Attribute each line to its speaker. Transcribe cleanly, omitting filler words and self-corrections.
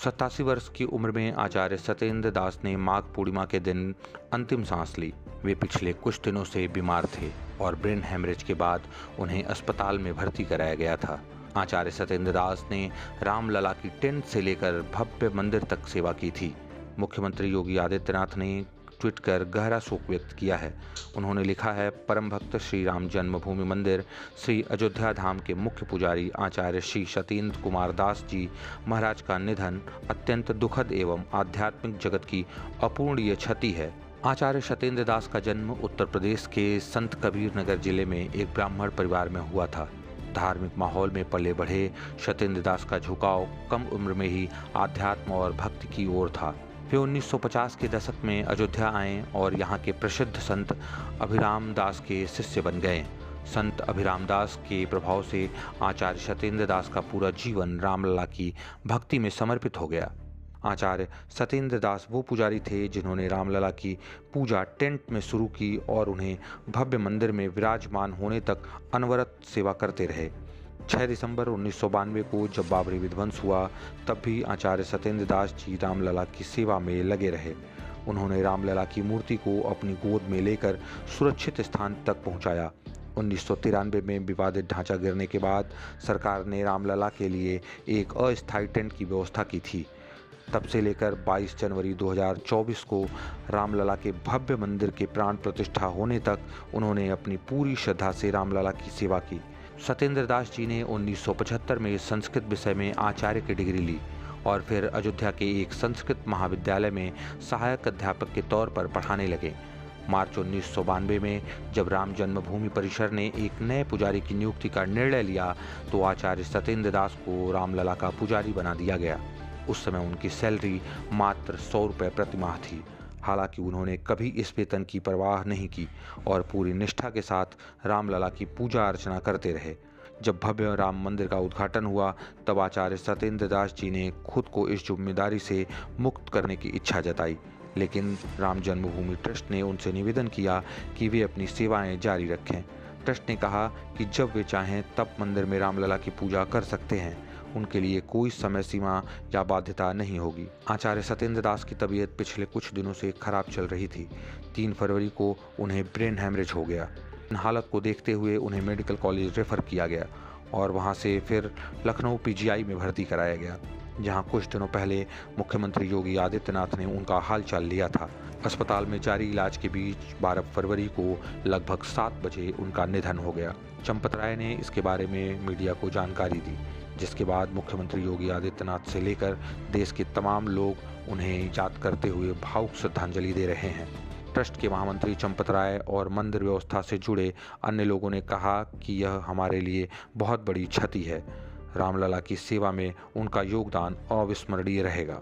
Speaker 1: 87 वर्ष की उम्र में आचार्य सत्येंद्र दास ने माघ पूर्णिमा के दिन अंतिम सांस ली। वे पिछले कुछ दिनों से बीमार थे और ब्रेन हेमरेज के बाद उन्हें अस्पताल में भर्ती कराया गया था। आचार्य सत्येंद्र दास ने रामलला की टेंट से लेकर भव्य मंदिर तक सेवा की थी। मुख्यमंत्री योगी आदित्यनाथ ने ट्वीट कर गहरा शोक व्यक्त किया है। उन्होंने लिखा है, परम भक्त श्री राम जन्मभूमि मंदिर श्री अयोध्या धाम के मुख्य पुजारी आचार्य श्री सत्येंद्र कुमार दास जी महाराज का निधन अत्यंत दुखद एवं आध्यात्मिक जगत की अपूर्णीय क्षति है। आचार्य सत्येंद्र दास का जन्म उत्तर प्रदेश के संत कबीर नगर जिले में एक ब्राह्मण परिवार में हुआ था। धार्मिक माहौल में पले बढ़े सत्येंद्र दास का झुकाव कम उम्र में ही आध्यात्म और भक्ति की ओर था। वे 1950 के दशक में अयोध्या आए और यहाँ के प्रसिद्ध संत अभिराम दास के शिष्य बन गए। संत अभिराम दास के प्रभाव से आचार्य सत्येंद्र दास का पूरा जीवन रामलला की भक्ति में समर्पित हो गया। आचार्य सत्येंद्र दास वो पुजारी थे जिन्होंने रामलला की पूजा टेंट में शुरू की और उन्हें भव्य मंदिर में विराजमान होने तक अनवरत सेवा करते रहे। 6 दिसंबर 1992 को जब बाबरी विध्वंस हुआ, तब भी आचार्य सत्येंद्र दास जी रामलला की सेवा में लगे रहे। उन्होंने रामलला की मूर्ति को अपनी गोद में लेकर सुरक्षित स्थान तक पहुंचाया। 1993 में विवादित ढांचा गिरने के बाद सरकार ने रामलला के लिए एक अस्थायी टेंट की व्यवस्था की थी। तब से लेकर 22 जनवरी 2024 को रामलला के भव्य मंदिर के प्राण प्रतिष्ठा होने तक उन्होंने अपनी पूरी श्रद्धा से रामलला की सेवा की। सत्येंद्र दास जी ने 1975 में संस्कृत विषय में आचार्य की डिग्री ली और फिर अयोध्या के एक संस्कृत महाविद्यालय में सहायक अध्यापक के तौर पर पढ़ाने लगे। मार्च 1992 में जब राम जन्मभूमि परिसर ने एक नए पुजारी की नियुक्ति का निर्णय लिया तो आचार्य सत्येंद्र दास को रामलला का पुजारी बना दिया गया। उस समय उनकी सैलरी मात्र 100 रुपये प्रति माह थी। हालांकि उन्होंने कभी इस वेतन की परवाह नहीं की और पूरी निष्ठा के साथ रामलला की पूजा अर्चना करते रहे। जब भव्य राम मंदिर का उद्घाटन हुआ तब आचार्य सत्येंद्र दास जी ने खुद को इस जिम्मेदारी से मुक्त करने की इच्छा जताई, लेकिन राम जन्मभूमि ट्रस्ट ने उनसे निवेदन किया कि वे अपनी सेवाएं जारी रखें। ट्रस्ट ने कहा कि जब वे चाहें तब मंदिर में रामलला की पूजा कर सकते हैं। उनके लिए कोई समय सीमा या बाध्यता नहीं होगी। आचार्य सत्येंद्र दास की तबीयत पिछले कुछ दिनों से खराब चल रही थी। 3 फरवरी को उन्हें ब्रेन हेमरेज हो गया। इन हालत को देखते हुए उन्हें मेडिकल कॉलेज रेफर किया गया और वहां से फिर लखनऊ पीजीआई में भर्ती कराया गया, जहां कुछ दिनों पहले मुख्यमंत्री योगी आदित्यनाथ ने उनका हालचाल लिया था। अस्पताल में जारी इलाज के बीच 12 फरवरी को लगभग 7 बजे उनका निधन हो गया। चंपत राय ने इसके बारे में मीडिया को जानकारी दी, जिसके बाद मुख्यमंत्री योगी आदित्यनाथ से लेकर देश के तमाम लोग उन्हें याद करते हुए भावुक श्रद्धांजलि दे रहे हैं। ट्रस्ट के महामंत्री चंपत राय और मंदिर व्यवस्था से जुड़े अन्य लोगों ने कहा कि यह हमारे लिए बहुत बड़ी क्षति है। रामलला की सेवा में उनका योगदान अविस्मरणीय रहेगा।